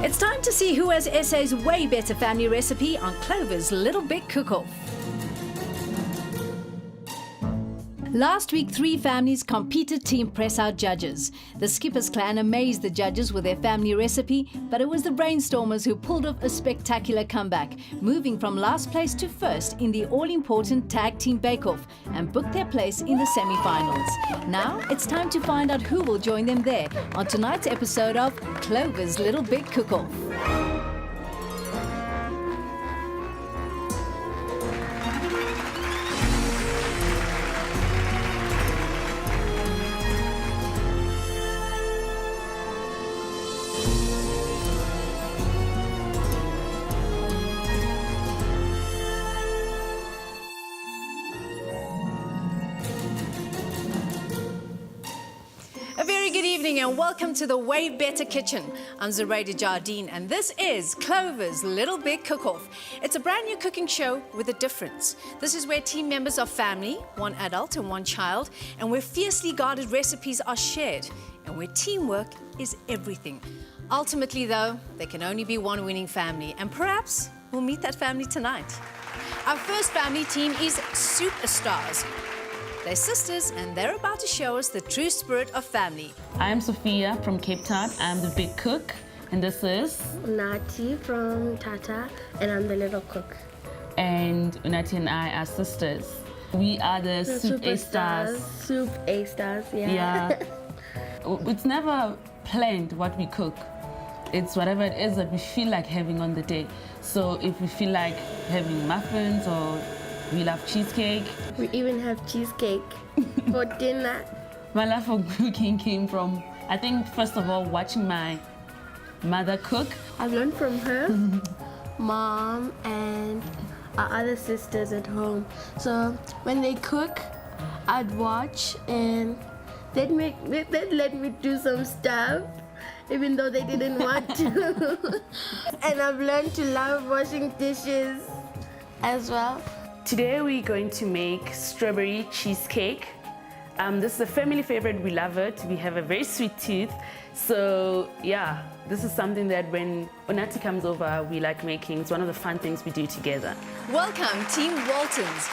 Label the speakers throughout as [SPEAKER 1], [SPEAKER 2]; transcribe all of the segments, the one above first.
[SPEAKER 1] It's time to see who has SA's way better family recipe on Clover's Little Big Cook-Off. Last week, 3 families competed to impress our judges. The Skippers clan amazed the judges with their family recipe, but it was the Brainstormers who pulled off a spectacular comeback, moving from last place to first in the all-important Tag Team Bake-Off and booked their place in the semi-finals. Now, it's time to find out who will join them there on tonight's episode of Clover's Little Big Cook-Off. Good evening and welcome to the Way Better Kitchen. I'm Zoraida Jardine and this is Clover's Little Big Cook-Off. It's a brand new cooking show with a difference. This is where team members are family, 1 adult and 1 child, and where fiercely guarded recipes are shared, and where teamwork is everything. Ultimately though, there can only be one winning family, and perhaps we'll meet that family tonight. Our first family team is Superstars. They're sisters and they're about to show us the true spirit of family.
[SPEAKER 2] I'm Sophia from Cape Town. I'm the big cook, and this is
[SPEAKER 3] Unati from Tata, and I'm the little cook.
[SPEAKER 2] And Unati and I are sisters. We are the Soup A-Stars.
[SPEAKER 3] Soup A-Stars, yeah.
[SPEAKER 2] Yeah. It's never planned what we cook. It's whatever it is that we feel like having on the day. So if we feel like having muffins or we love cheesecake.
[SPEAKER 3] We even have cheesecake for dinner.
[SPEAKER 2] My love for cooking came from, I think, first of all, watching my mother cook.
[SPEAKER 3] I've learned from her, mom, and our other sisters at home. So when they cook, I'd watch and they'd let me do some stuff, even though they didn't want to. And I've learned to love washing dishes as well.
[SPEAKER 2] Today we're going to make strawberry cheesecake. This is a family favorite, we love it. We have a very sweet tooth. So yeah, this is something that when Unati comes over, we like making. It's one of the fun things we do together.
[SPEAKER 1] Welcome, Team Waltons.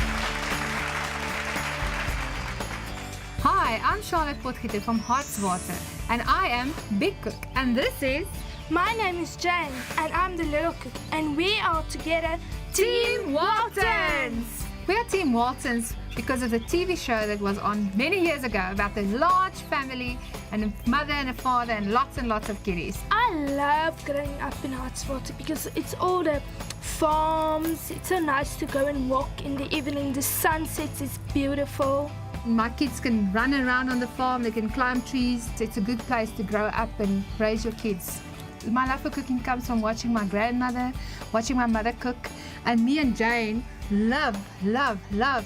[SPEAKER 4] Hi, I'm Charlotte Potgieter from Hartswater, and I am Big Cook, and this is...
[SPEAKER 5] My name is Jane, and I'm the little cook, and we are together Team Waltons!
[SPEAKER 4] We are Team Waltons because of the TV show that was on many years ago about the large family and a mother and a father and lots of kiddies.
[SPEAKER 5] I love growing up in Hartswater because it's all the farms. It's so nice to go and walk in the evening. The sunset is beautiful.
[SPEAKER 4] My kids can run around on the farm, they can climb trees. It's a good place to grow up and raise your kids. My love for cooking comes from watching my grandmother, watching my mother cook, and me and Jane love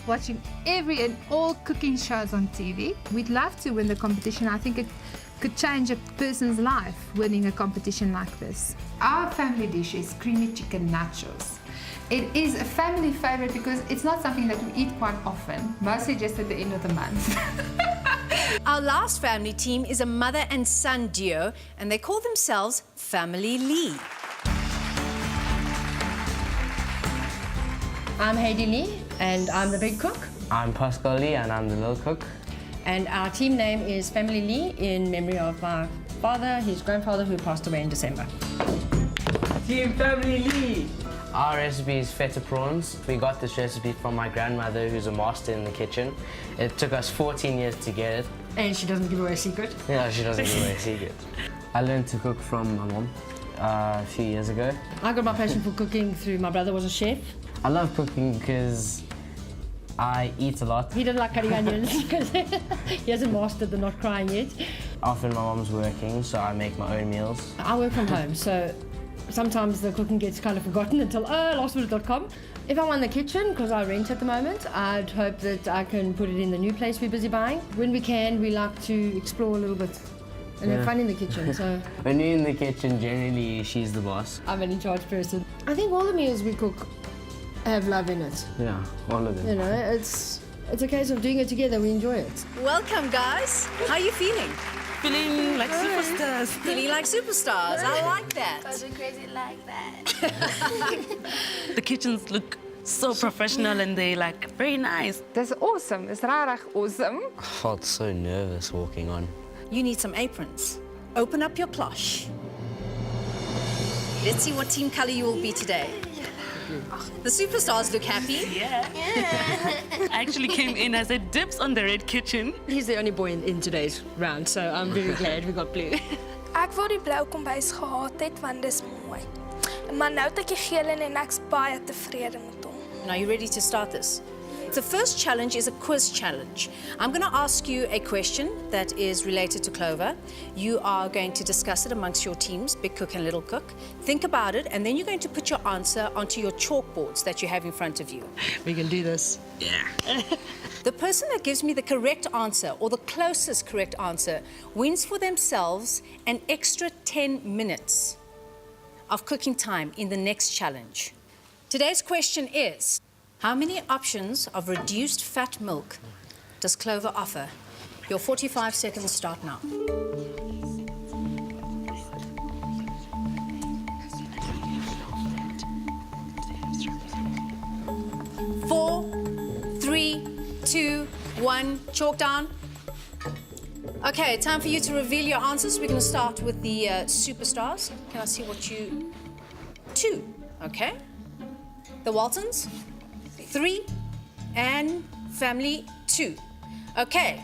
[SPEAKER 4] watching every and all cooking shows on TV. We'd love to win the competition. I think it could change a person's life, winning a competition like this. Our family dish is creamy chicken nachos. It is a family favorite because it's not something that we eat quite often, mostly just at the end of the month.
[SPEAKER 1] Our last family team is a mother and son duo, and they call themselves Family Lee.
[SPEAKER 6] I'm Heidi Lee, and I'm the big cook.
[SPEAKER 7] I'm Pascal Lee, and I'm the little cook.
[SPEAKER 6] And our team name is Family Lee in memory of my father, his grandfather, who passed away in December.
[SPEAKER 7] Team Family Lee! Our recipe is feta prawns. We got this recipe from my grandmother, who's a master in the kitchen. It took us 14 years to get it.
[SPEAKER 6] And she doesn't give away a secret.
[SPEAKER 7] Yeah, she doesn't give away a secret. I learned to cook from my mom a few years ago.
[SPEAKER 6] I got my passion for cooking through my brother was a chef.
[SPEAKER 7] I love cooking because I eat a lot.
[SPEAKER 6] He doesn't like cutting onions because he hasn't mastered the not crying yet.
[SPEAKER 7] Often my mom's working, so I make my own meals.
[SPEAKER 6] I work from home, so sometimes the cooking gets kind of forgotten until lastminute.com. If I'm in the kitchen, because I rent at the moment, I'd hope that I can put it in the new place we're busy buying. When we can, we like to explore a little bit and have fun in the kitchen. So
[SPEAKER 7] when you're in the kitchen, generally she's the boss.
[SPEAKER 6] I'm an in-charge person. I think all the meals we cook have love in it.
[SPEAKER 7] Yeah, all of them.
[SPEAKER 6] You know, it's a case of doing it together. We enjoy it.
[SPEAKER 1] Welcome, guys. How are you feeling?
[SPEAKER 8] feeling like superstars.
[SPEAKER 1] Feeling like superstars. I like that.
[SPEAKER 3] Because we're crazy like that.
[SPEAKER 8] The kitchens look so professional and they like very nice.
[SPEAKER 4] Dis awesome. Dis regtig awesome.
[SPEAKER 7] I felt so nervous walking on.
[SPEAKER 1] You need some aprons. Open up your cloche. Let's see what team color you will be today. The superstars look happy.
[SPEAKER 8] Yeah. I actually came in as a dips on the red kitchen.
[SPEAKER 6] He's the only boy in today's round, so I'm very glad we got blue.
[SPEAKER 5] Ek wou die blou kombuis gehad het want dis mooi. Maar nou het ek die geel en ek's baie tevrede met hom.
[SPEAKER 1] Now, you ready to start this? The first challenge is a quiz challenge. I'm going to ask you a question that is related to Clover. You are going to discuss it amongst your teams, Big Cook and Little Cook. Think about it, and then you're going to put your answer onto your chalkboards that you have in front of you.
[SPEAKER 6] We can do this.
[SPEAKER 8] Yeah.
[SPEAKER 1] The person that gives me the correct answer, or the closest correct answer, wins for themselves an extra 10 minutes of cooking time in the next challenge. Today's question is, how many options of reduced fat milk does Clover offer? Your 45 seconds start now. Four, 3, 2, 1, chalk down. Okay, time for you to reveal your answers. We're going to start with the superstars. Can I see what you... 2, okay. The Waltons, 3, and family 2. Okay.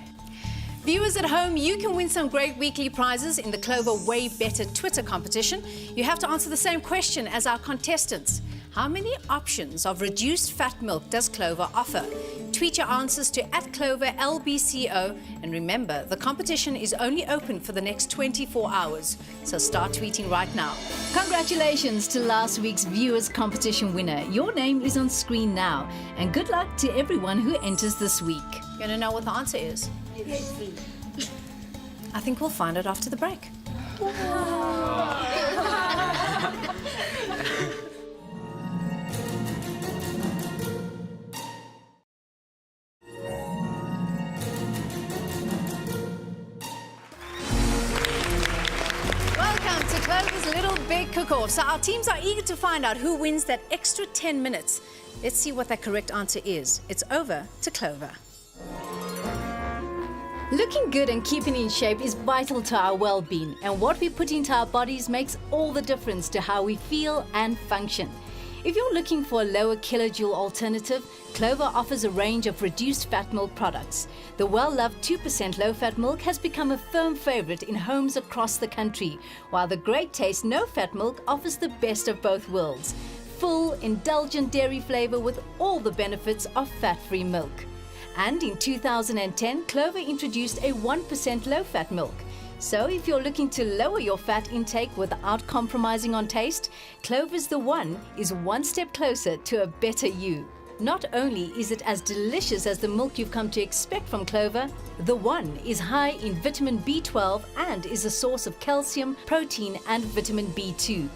[SPEAKER 1] Viewers at home, you can win some great weekly prizes in the Clover Way Better Twitter competition. You have to answer the same question as our contestants. How many options of reduced fat milk does Clover offer? Tweet your answers to @CloverLBCO, and remember, the competition is only open for the next 24 hours, so start tweeting right now. Congratulations to last week's viewers competition winner. Your name is on screen now, and good luck to everyone who enters this week. You want to know what the answer is?
[SPEAKER 3] Yes.
[SPEAKER 1] I think we'll find it after the break. Welcome to Clover's Little Big Cook-Off. So our teams are eager to find out who wins that extra 10 minutes. Let's see what that correct answer is. It's over to Clover. Looking good and keeping in shape is vital to our well-being, and what we put into our bodies makes all the difference to how we feel and function. If you're looking for a lower kilojoule alternative, Clover offers a range of reduced fat milk products. The well-loved 2% low-fat milk has become a firm favorite in homes across the country, while the great taste no-fat milk offers the best of both worlds. Full, indulgent dairy flavor with all the benefits of fat-free milk. And in 2010, Clover introduced a 1% low-fat milk. So if you're looking to lower your fat intake without compromising on taste, Clover's The One is one step closer to a better you. Not only is it as delicious as the milk you've come to expect from Clover, The One is high in vitamin B12 and is a source of calcium, protein, and vitamin B2.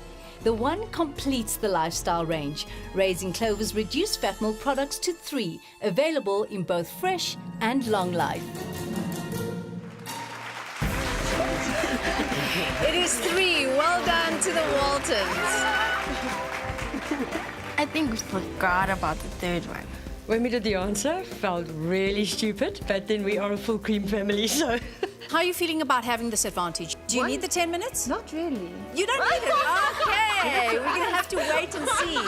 [SPEAKER 1] The One completes the lifestyle range, raising Clover's reduced fat milk products to 3, available in both fresh and long life. It is 3. Well done to the Waltons.
[SPEAKER 3] I think we forgot about the third one.
[SPEAKER 6] When we did the answer, felt really stupid, but then we are a full cream family, so...
[SPEAKER 1] How are you feeling about having this advantage? Do you need the 10 minutes?
[SPEAKER 4] Not really.
[SPEAKER 1] You don't need it? Okay. We're going to have to wait and see.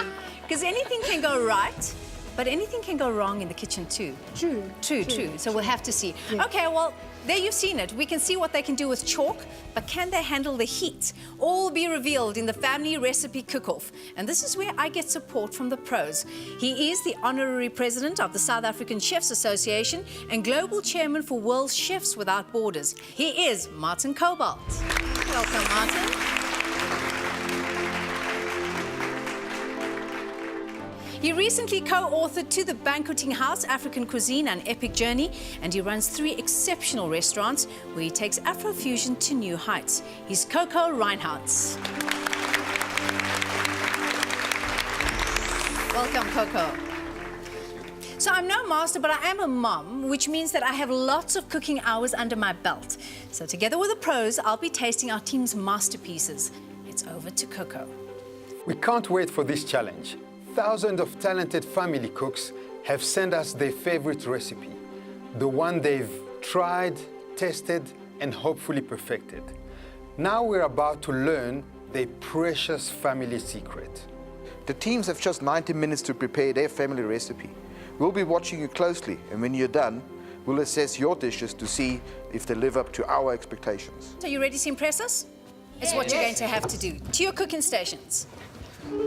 [SPEAKER 1] Because anything can go right, but anything can go wrong in the kitchen too.
[SPEAKER 4] True.
[SPEAKER 1] True. So we'll have to see. Yeah. Okay, well, there you've seen it. We can see what they can do with chalk, but can they handle the heat? All be revealed in the family recipe cook-off. And this is where I get support from the pros. He is the honorary president of the South African Chefs Association and global chairman for World Chefs Without Borders. He is Martin Cobalt. Welcome, Martin. He recently co-authored To the Banqueting House, African Cuisine, An Epic Journey, and he runs 3 exceptional restaurants where he takes Afrofusion to new heights. He's Coco Reinhardts. Welcome, Coco. So I'm no master, but I am a mom, which means that I have lots of cooking hours under my belt. So together with the pros, I'll be tasting our team's masterpieces. It's over to Coco.
[SPEAKER 9] We can't wait for this challenge. Thousands of talented family cooks have sent us their favorite recipe, the one they've tried, tested, and hopefully perfected. Now we're about to learn their precious family secret.
[SPEAKER 10] The teams have just 90 minutes to prepare their family recipe. We'll be watching you closely, and when you're done, we'll assess your dishes to see if they live up to our expectations.
[SPEAKER 1] Are you ready to impress us? It's what you're going to have to do. To your cooking stations.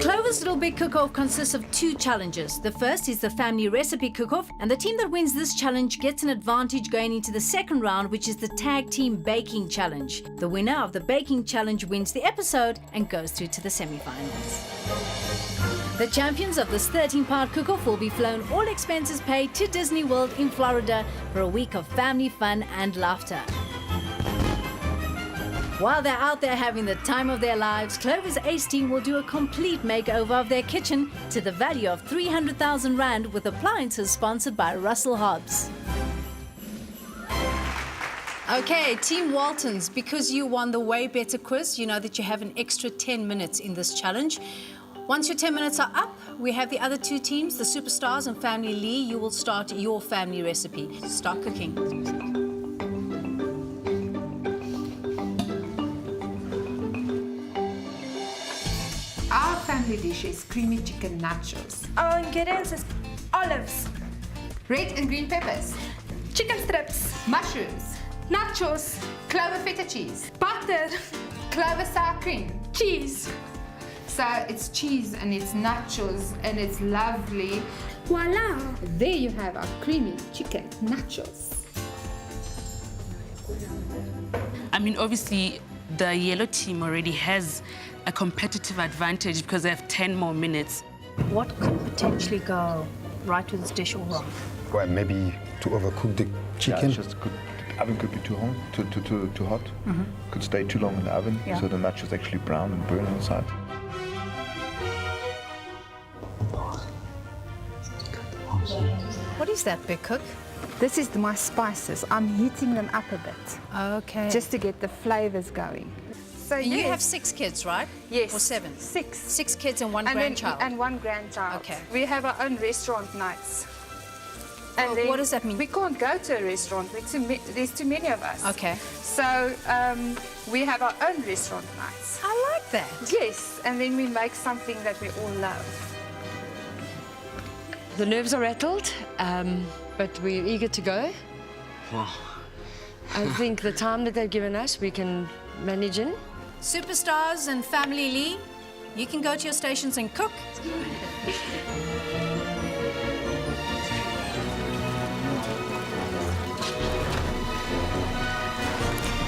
[SPEAKER 1] Clover's Little Big Cook-Off consists of 2 challenges. The first is the family recipe cook-off, and the team that wins this challenge gets an advantage going into the second round, which is the tag team baking challenge. The winner of the baking challenge wins the episode and goes through to the semi-finals. The champions of this 13-part cook-off will be flown, all expenses paid, to Disney World in Florida for a week of family fun and laughter. While they're out there having the time of their lives, Clover's Ace team will do a complete makeover of their kitchen to the value of 300,000 Rand with appliances sponsored by Russell Hobbs. Okay, Team Waltons, because you won the Way Better quiz, you know that you have an extra 10 minutes in this challenge. Once your 10 minutes are up, we have the other 2 teams, the Superstars and Family Lee. You will start your family recipe. Start cooking.
[SPEAKER 4] Our family dish is creamy chicken nachos,
[SPEAKER 5] Our ingredients is olives,
[SPEAKER 4] red and green peppers,
[SPEAKER 5] chicken strips,
[SPEAKER 4] mushrooms,
[SPEAKER 5] nachos,
[SPEAKER 4] clover feta cheese,
[SPEAKER 5] butter,
[SPEAKER 4] clover sour cream.
[SPEAKER 5] cheese.
[SPEAKER 4] So it's cheese and it's nachos and it's lovely.
[SPEAKER 5] Voila!
[SPEAKER 4] There you have our creamy chicken nachos.
[SPEAKER 8] I mean, obviously, the yellow team already has a competitive advantage because they have 10 more minutes.
[SPEAKER 1] What could potentially go right with this dish or wrong?
[SPEAKER 9] Well, maybe to overcook the
[SPEAKER 11] Yeah,
[SPEAKER 9] chicken.
[SPEAKER 11] it's just good. The oven could be too hot. Could stay too long in the oven, so the nachos actually brown and burn inside.
[SPEAKER 1] What is that, Big Cook?
[SPEAKER 4] This is my spices. I'm heating them up a bit
[SPEAKER 1] Okay.
[SPEAKER 4] just to get the flavors going. So
[SPEAKER 1] And you
[SPEAKER 4] yes.
[SPEAKER 1] have 6 kids, right?
[SPEAKER 4] Yes.
[SPEAKER 1] Or 7?
[SPEAKER 4] 6.
[SPEAKER 1] 6 kids and 1
[SPEAKER 4] And then-
[SPEAKER 1] grandchild.
[SPEAKER 4] and 1 grandchild.
[SPEAKER 1] Okay.
[SPEAKER 4] We have our own restaurant nights. And
[SPEAKER 1] Well, what does that mean?
[SPEAKER 4] We can't go to a restaurant. There's too many of us.
[SPEAKER 1] Okay.
[SPEAKER 4] So we have our own restaurant nights.
[SPEAKER 1] I like that.
[SPEAKER 4] Yes, and then we make something that we all love.
[SPEAKER 6] The nerves are rattled, but we're eager to go. I think the time that they've given us, we can manage in.
[SPEAKER 1] Superstars and Family Lee, you can go to your stations and cook.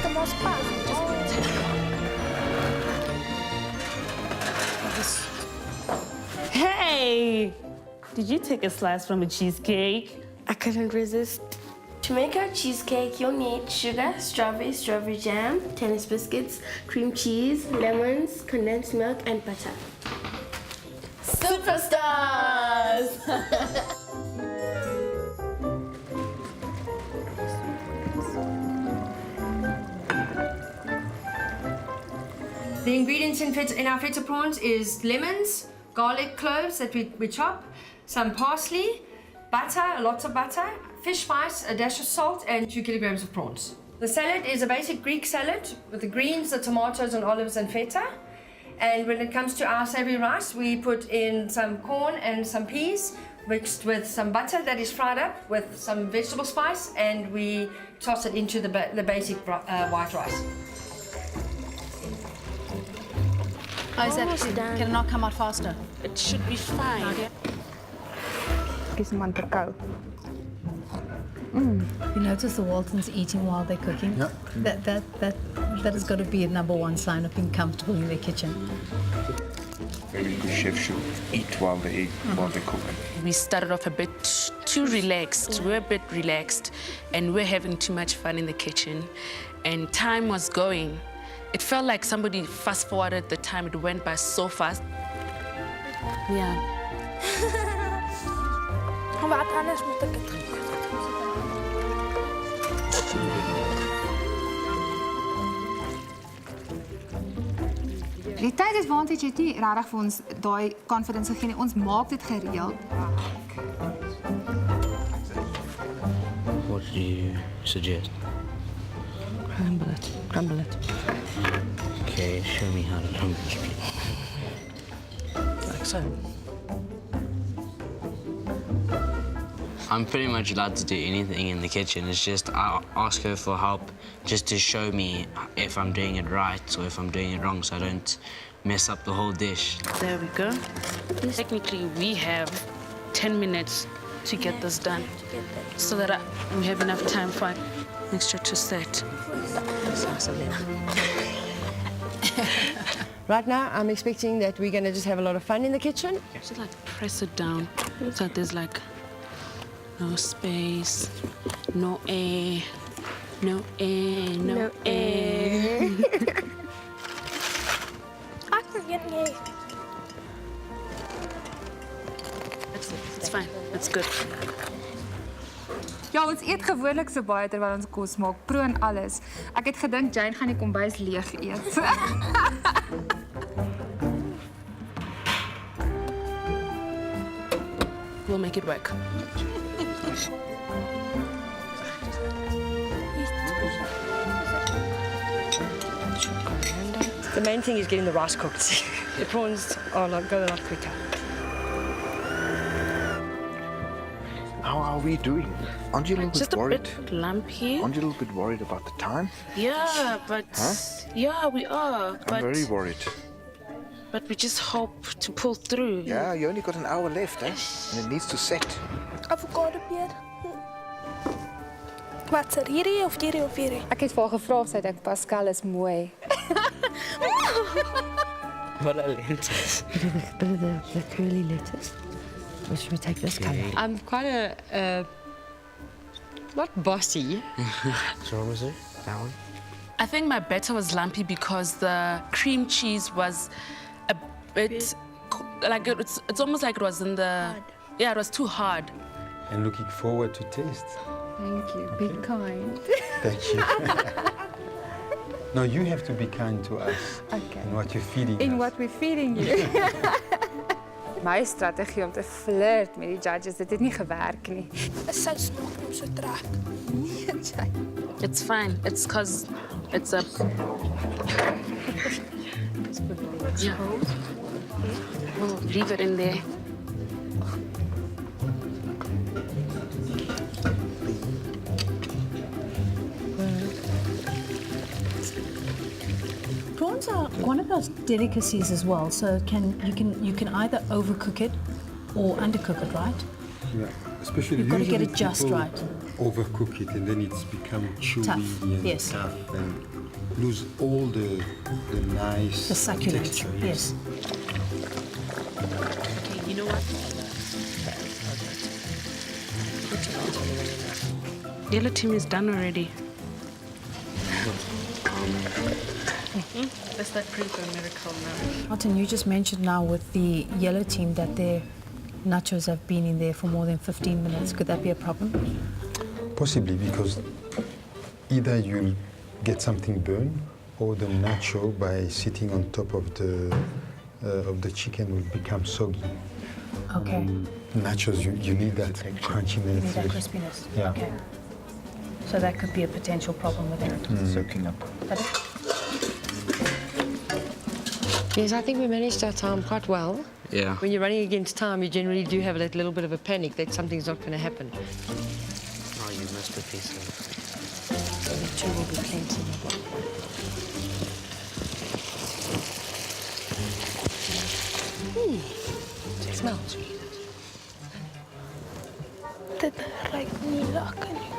[SPEAKER 5] The most part.
[SPEAKER 8] Hey! Did you take a slice from a cheesecake?
[SPEAKER 3] I couldn't resist. To make our cheesecake, you'll need sugar, strawberry jam, tennis biscuits, cream cheese, lemons, condensed milk, and butter. Superstars!
[SPEAKER 6] The ingredients in our feta prawns is lemons, garlic cloves that we chop, some parsley, butter, lots of butter, fish spice, a dash of salt, and 2 kilograms of prawns. The salad is a basic Greek salad with the greens, the tomatoes, and olives and feta. And when it comes to our savory rice, we put in some corn and some peas mixed with some butter that is fried up with some vegetable spice, and we toss it into the basic white rice.
[SPEAKER 1] Oh, is that,
[SPEAKER 3] Almost done.
[SPEAKER 1] can it not come out faster?
[SPEAKER 8] It should be fine.
[SPEAKER 4] Kies man te kou.
[SPEAKER 1] You notice the Waltons eating while they're cooking?
[SPEAKER 9] Yeah.
[SPEAKER 1] That has got to be a #1 sign of being comfortable in their kitchen.
[SPEAKER 11] Very good chef should eat while they cook.
[SPEAKER 8] We started off a bit too relaxed. We're a bit relaxed, and we're having too much fun in the kitchen. And time was going. It felt like somebody fast-forwarded the time. It went by so fast.
[SPEAKER 3] Oh
[SPEAKER 5] Wat anders moet ek dit doen?
[SPEAKER 4] Die tyd is waant jy nie regtig vir ons daai confidence gegee nie. Ons maak dit gereeld.
[SPEAKER 7] What do you suggest?
[SPEAKER 8] Crumble it. Crumble it.
[SPEAKER 7] Okay, show me how to crumble this, please. Like so. I'm pretty much allowed to do anything in the kitchen. It's just I ask her for help just to show me if I'm doing it right or if I'm doing it wrong so I don't mess up the whole dish.
[SPEAKER 8] There we go. Technically, we have 10 minutes to get this done so that we have enough time for our mixture to set.
[SPEAKER 6] Right now, I'm expecting that we're going to just have a lot of fun in the kitchen.
[SPEAKER 8] Just like press it down so that there's like no space, no air, no air, no air.
[SPEAKER 5] Ek weet nie.
[SPEAKER 8] That's it. It's fine. That's good.
[SPEAKER 4] Ja, ons eet gewoonlik so baie terwyl ons kos maak, pro en alles. Ek het gedink Jane gaan die kombuis leeg eet.
[SPEAKER 8] We'll make it work.
[SPEAKER 6] The main thing is getting the rice cooked. The prawns are go a lot quicker.
[SPEAKER 10] How are we doing? Aren't you a little
[SPEAKER 8] Just
[SPEAKER 10] bit worried?
[SPEAKER 8] a bit lumpy.
[SPEAKER 10] Aren't you a little bit worried about the time?
[SPEAKER 8] Yeah, but yeah, we are.
[SPEAKER 10] I'm very worried.
[SPEAKER 8] But we just hope to pull through.
[SPEAKER 10] Yeah, you only got an hour left, eh? And it needs to set.
[SPEAKER 5] Avokado peer. Wat is hierdie of hierdie of hierdie?
[SPEAKER 4] Ek het vir haar gevra of sy dink Pascal is mooi.
[SPEAKER 7] What a lens.
[SPEAKER 6] Bit of the curly lettuce. Or should we take this colour? I'm quite not bossy.
[SPEAKER 7] So what was it? That one?
[SPEAKER 8] I think my batter was lumpy because the cream cheese was a bit like it's almost like it was in the yeah, it was too hard.
[SPEAKER 9] And looking forward to taste.
[SPEAKER 4] Thank you. Be kind.
[SPEAKER 9] Thank you. No, you have to be kind to us.
[SPEAKER 4] Okay.
[SPEAKER 9] In what you're feeding
[SPEAKER 4] In
[SPEAKER 9] us.
[SPEAKER 4] what we're feeding you. My strategie om te flirt met die judges, dit het nie gewerk nie.
[SPEAKER 5] Is sy smaak om so trek?
[SPEAKER 4] Nee, Jane.
[SPEAKER 8] It's fine. It's because it's a yeah. We'll leave it in there.
[SPEAKER 12] Prawns are one of our delicacies as well. So you can either overcook it or undercook it, right?
[SPEAKER 9] Yeah, especially
[SPEAKER 12] You've got to get
[SPEAKER 9] usually
[SPEAKER 12] it just
[SPEAKER 9] people
[SPEAKER 12] right.
[SPEAKER 9] Overcook it and then it's become chewy
[SPEAKER 12] Tough,
[SPEAKER 9] and
[SPEAKER 12] yes.
[SPEAKER 9] tough and lose all the nice
[SPEAKER 12] The succulence,
[SPEAKER 9] texture.
[SPEAKER 12] yes.
[SPEAKER 8] Okay, you know what? Yellow team is done already. That's that Prince American now.
[SPEAKER 12] Walton, you just mentioned now with the yellow team that their nachos have been in there for more than 15 minutes. Could that be a problem?
[SPEAKER 9] Possibly because either you'll get something burned or the nacho by sitting on top of the chicken will become soggy.
[SPEAKER 12] Okay.
[SPEAKER 9] Nachos, you need that crunchiness.
[SPEAKER 12] You need that crispiness.
[SPEAKER 9] Yeah.
[SPEAKER 12] Okay. So that could be a potential problem with it.
[SPEAKER 11] Soaking up.
[SPEAKER 6] Yes, I think we managed our time quite well.
[SPEAKER 7] Yeah.
[SPEAKER 6] When you're running against time, you generally do have a little bit of a panic that something's not going to happen.
[SPEAKER 7] Oh, you missed a piece of
[SPEAKER 6] So the two will be plenty. It smells.
[SPEAKER 5] Dit ruik nie lekker nie.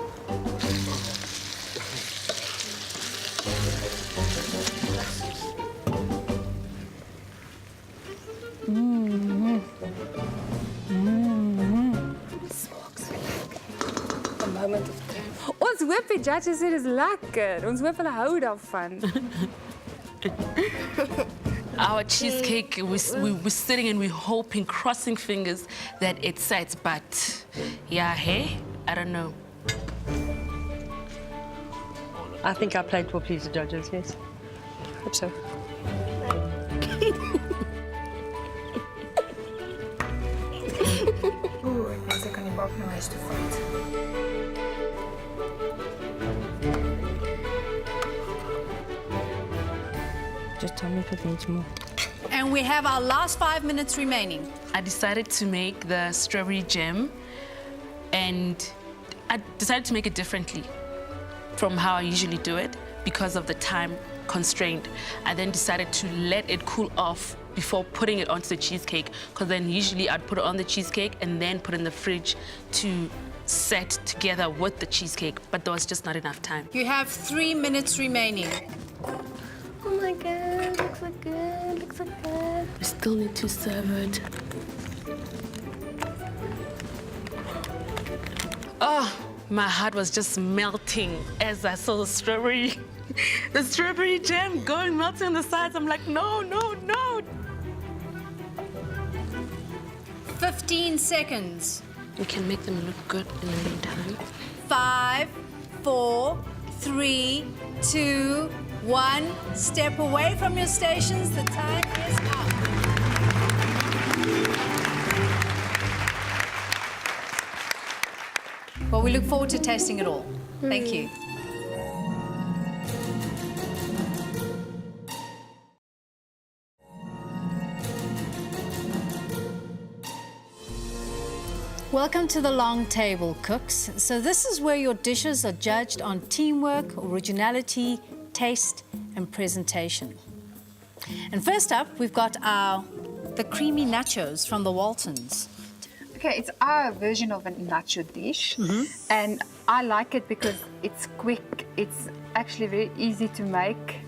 [SPEAKER 4] Ons hoop die judges sê dis lekker. Ons hoop hulle hou daarvan.
[SPEAKER 8] Our cheesecake, we're sitting and we're hoping, crossing fingers that it sets, but yeah, hey, I don't know.
[SPEAKER 13] I think our plate will please the judges, yes. Hope so.
[SPEAKER 4] Oeh, ek wens ek kan die bak nou huis toe vat.
[SPEAKER 13] Just tell me if it needs more.
[SPEAKER 1] And we have our last 5 minutes remaining.
[SPEAKER 8] I decided to make the strawberry jam, and I decided to make it differently from how I usually do it because of the time constraint. I then decided to let it cool off before putting it onto the cheesecake, because then usually I'd put it on the cheesecake and then put it in the fridge to set together with the cheesecake, but there was just not enough time.
[SPEAKER 1] You have 3 minutes remaining.
[SPEAKER 3] Oh my God, looks so good, looks so good.
[SPEAKER 8] We still need to serve it. Oh, my heart was just melting as I saw the strawberry jam going melting on the sides. I'm like, no, no, no.
[SPEAKER 1] 15 seconds.
[SPEAKER 8] We can make them look good in the meantime.
[SPEAKER 1] 5, 4, 3, 2, 1. Step away from your stations. The time is up. Well, we look forward to tasting it all. Thank you. Welcome to the long table, cooks. So this is where your dishes are judged on teamwork, originality, taste, and presentation. And first up, we've got the creamy nachos from the Waltons.
[SPEAKER 4] Okay, it's our version of a nacho dish, and I like it because it's quick. It's actually very easy to make.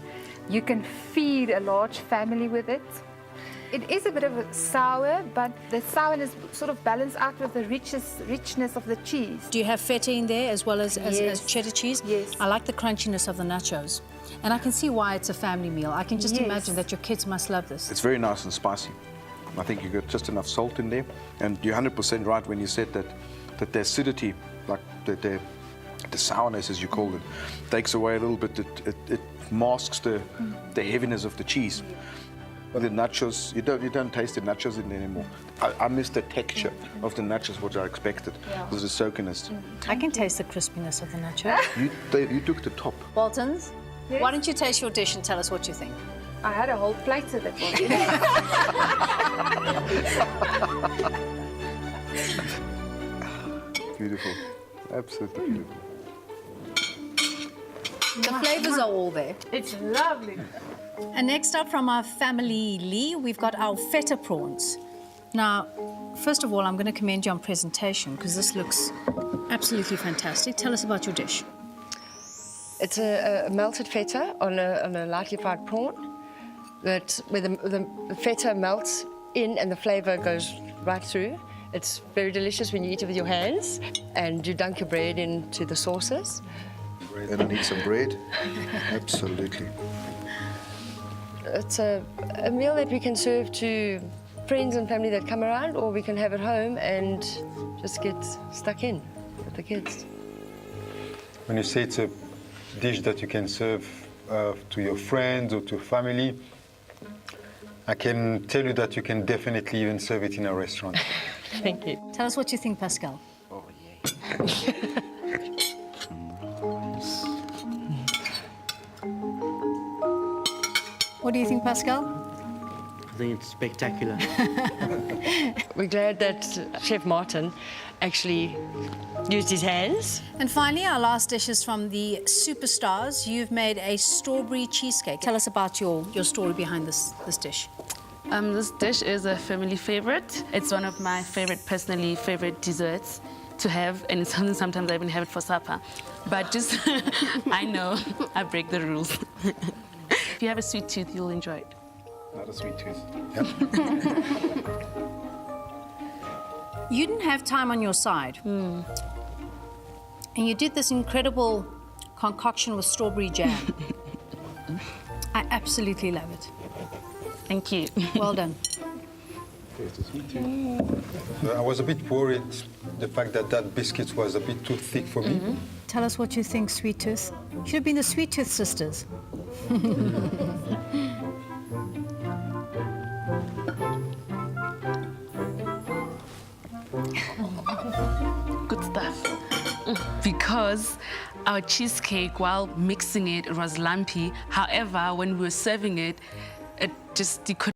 [SPEAKER 4] You can feed a large family with it. It is a bit of a sour, but the sourness sort of balanced out with the richness of the cheese.
[SPEAKER 1] Do you have feta in there as well as cheddar cheese?
[SPEAKER 4] Yes.
[SPEAKER 1] I like the crunchiness of the nachos. And I can see why it's a family meal. I can just imagine that your kids must love this.
[SPEAKER 10] It's very nice and spicy. I think you got just enough salt in there. And you're 100% right when you said that the acidity, like the sourness, as you called it, takes away a little bit. It masks the heaviness of the cheese. The nachos, you don't taste the nachos in there anymore. I miss the texture of the nachos, which I expected. Because the soakiness.
[SPEAKER 1] I can taste the crispiness of the nacho.
[SPEAKER 10] You took the top.
[SPEAKER 1] Waltons, why don't you taste your dish and tell us what you think?
[SPEAKER 4] I had a whole plate of it.
[SPEAKER 10] Beautiful. Absolutely beautiful.
[SPEAKER 1] The flavors are all there.
[SPEAKER 4] It's lovely.
[SPEAKER 1] And next up from our family Lee, we've got our feta prawns. Now, first of all, I'm going to commend you on presentation because this looks absolutely fantastic. Tell us about your dish.
[SPEAKER 13] It's a melted feta on a lightly fried prawn where the feta melts in and the flavor goes right through. It's very delicious when you eat it with your hands and you dunk your bread into the sauces.
[SPEAKER 10] And I need some bread. Absolutely.
[SPEAKER 13] It's a meal that we can serve to friends and family that come around, or we can have at home and just get stuck in with the kids.
[SPEAKER 9] When you say it's a dish that you can serve to your friends or to family, I can tell you that you can definitely even serve it in a restaurant.
[SPEAKER 13] Thank you.
[SPEAKER 1] Tell us what you think, Pascal.
[SPEAKER 10] Oh, yeah.
[SPEAKER 1] What do you think, Pascal?
[SPEAKER 7] I think it's spectacular.
[SPEAKER 13] We're glad that Chef Martin actually used his hands.
[SPEAKER 1] And finally, our last dish is from the superstars. You've made a strawberry cheesecake. Tell us about your story behind this dish.
[SPEAKER 8] This dish is a family favorite. It's one of my personally favorite desserts to have, and it's something sometimes I even have it for supper. But just, I know, I break the rules. If you have a sweet tooth, you'll enjoy it.
[SPEAKER 9] Not a sweet tooth. Yep.
[SPEAKER 1] You didn't have time on your side. And you did this incredible concoction with strawberry jam. I absolutely love it.
[SPEAKER 8] Thank you.
[SPEAKER 12] Well done.
[SPEAKER 9] I was a bit worried the fact that that biscuit was a bit too thick for me.
[SPEAKER 12] Tell us what you think, Sweet Tooth. Should have been the Sweet Tooth sisters.
[SPEAKER 8] Good stuff. Because our cheesecake, while mixing it, it was lumpy. However, when we were serving it, you could